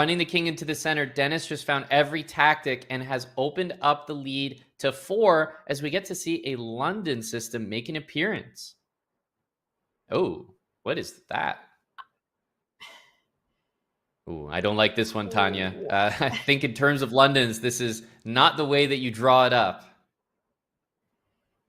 running the king into the center. Denis just found every tactic and has opened up the lead to 4 as we get to see a London system make an appearance. Oh, what is that? Ooh, I don't like this one, Tanya. I think in terms of Londons, this is not the way that you draw it up.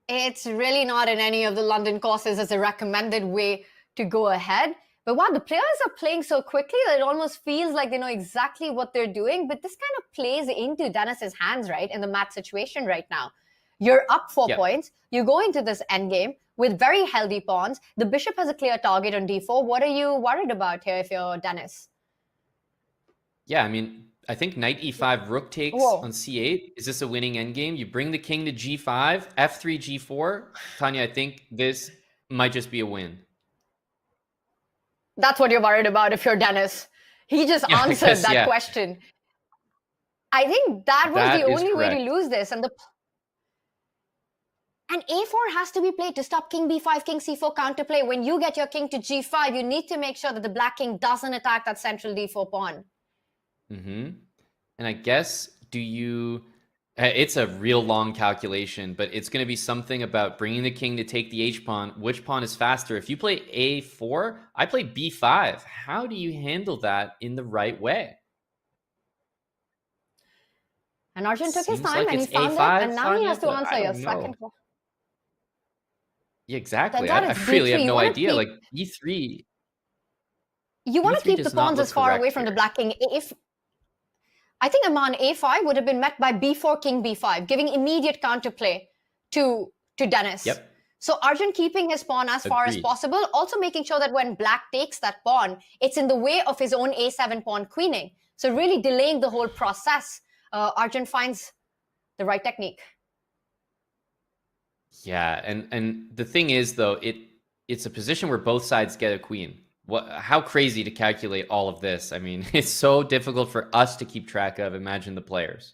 It's really not in any of the London courses as a recommended way to go ahead. But wow, the players are playing so quickly that it almost feels like they know exactly what they're doing. But this kind of plays into Denis's hands, right, in the mat situation right now. You're up 4 points. You go into this endgame with very healthy pawns. The bishop has a clear target on d4. What are you worried about here if you're Denis? Yeah, I mean, I think knight e5, rook takes on c8. Is this a winning endgame? You bring the king to g5, f3, g4. Tanya, I think this might just be a win. That's what you're worried about if you're Denis. He just answered that question. I think that was the only way to lose this. And a4 has to be played to stop king b5, king c4 counterplay. When you get your king to g5, you need to make sure that the black king doesn't attack that central d4 pawn. And I guess, it's a real long calculation, but it's going to be something about bringing the king to take the h-pawn. Which pawn is faster? If you play a4, I play b5. How do you handle that in the right way? And Arjun took his time and he found it, and now he has to answer your second question. Yeah, exactly. I really have no idea. Like e3. You want to keep the pawns as far away from the black king. I think Aman a5 would have been met by b4, king b5, giving immediate counterplay to Denis. So Arjun keeping his pawn as far as possible, also making sure that when black takes that pawn, it's in the way of his own a7 pawn queening. So really delaying the whole process. Arjun finds the right technique. Yeah, and the thing is, though, it's a position where both sides get a queen. How crazy to calculate all of this. I mean, it's so difficult for us to keep track of. Imagine the players.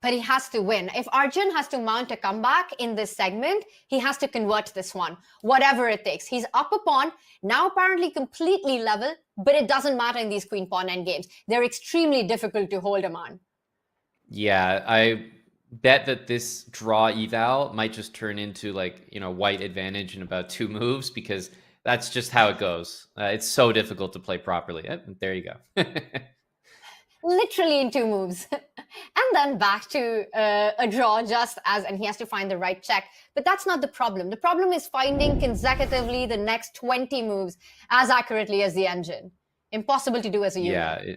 But he has to win. If Arjun has to mount a comeback in this segment, he has to convert this one, whatever it takes. He's up a pawn, now apparently completely level, but it doesn't matter in these queen pawn endgames. They're extremely difficult to hold him on. Yeah, I bet that this draw eval might just turn into white advantage in about 2 moves, because that's just how it goes. It's so difficult to play properly. There you go. Literally in 2 moves. And then back to a draw and he has to find the right check. But that's not the problem. The problem is finding consecutively the next 20 moves as accurately as the engine. Impossible to do as a human. Yeah,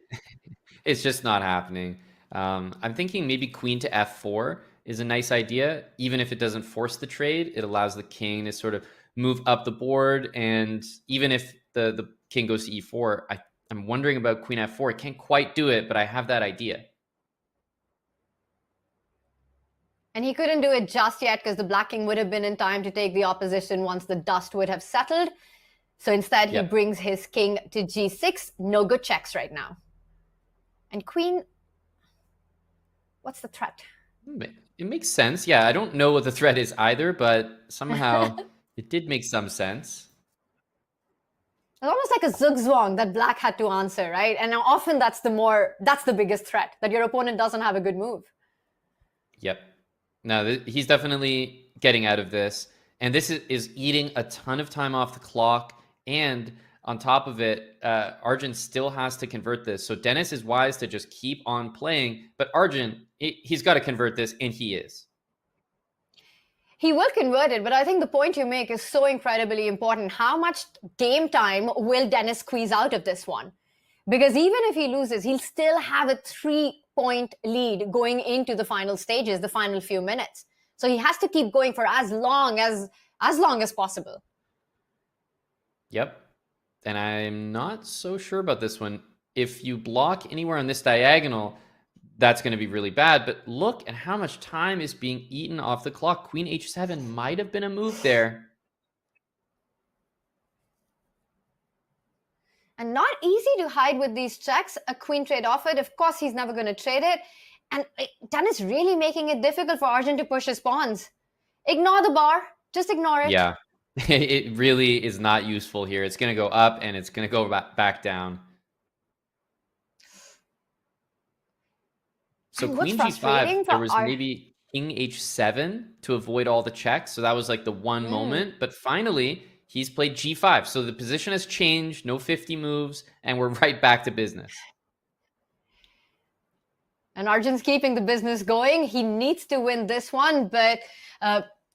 it's just not happening. I'm thinking maybe queen to f4 is a nice idea. Even if it doesn't force the trade, it allows the king to sort of move up the board. And even if the king goes to e4, I'm wondering about queen f4. I can't quite do it, but I have that idea. And he couldn't do it just yet because the black king would have been in time to take the opposition once the dust would have settled. So instead, he brings his king to g6. No good checks right now. And queen, what's the threat? It makes sense. Yeah, I don't know what the threat is either, but somehow it did make some sense. It's almost like a zugzwang that black had to answer, right? And often that's the biggest threat, that your opponent doesn't have a good move. Yep. No, he's definitely getting out of this. And this is eating a ton of time off the clock. And on top of it, Arjun still has to convert this. So Denis is wise to just keep on playing. But Arjun, he's got to convert this, and he is. He will convert it, but I think the point you make is so incredibly important. How much game time will Denis squeeze out of this one? Because even if he loses, he'll still have a 3-point lead going into the final stages, the final few minutes. So he has to keep going for as long as possible. Yep. And I'm not so sure about this one. If you block anywhere on this diagonal, that's going to be really bad. But look at how much time is being eaten off the clock. Queen h7 might have been a move there. And not easy to hide with these checks. A queen trade offered. Of course, he's never going to trade it. And Denis really making it difficult for Arjun to push his pawns. Ignore the bar. Just ignore it. Yeah, it really is not useful here. It's going to go up and it's going to go back down. So queen g5, there was maybe king h7 to avoid all the checks. So that was like the one moment. But finally, he's played g5. So the position has changed, no 50 moves, and we're right back to business. And Arjun's keeping the business going. He needs to win this one, but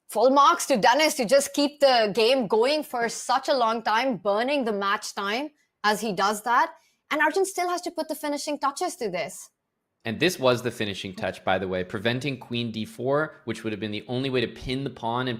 full marks to Denis to just keep the game going for such a long time, burning the match time as he does that. And Arjun still has to put the finishing touches to this. And this was the finishing touch, by the way, preventing queen d4, which would have been the only way to pin the pawn and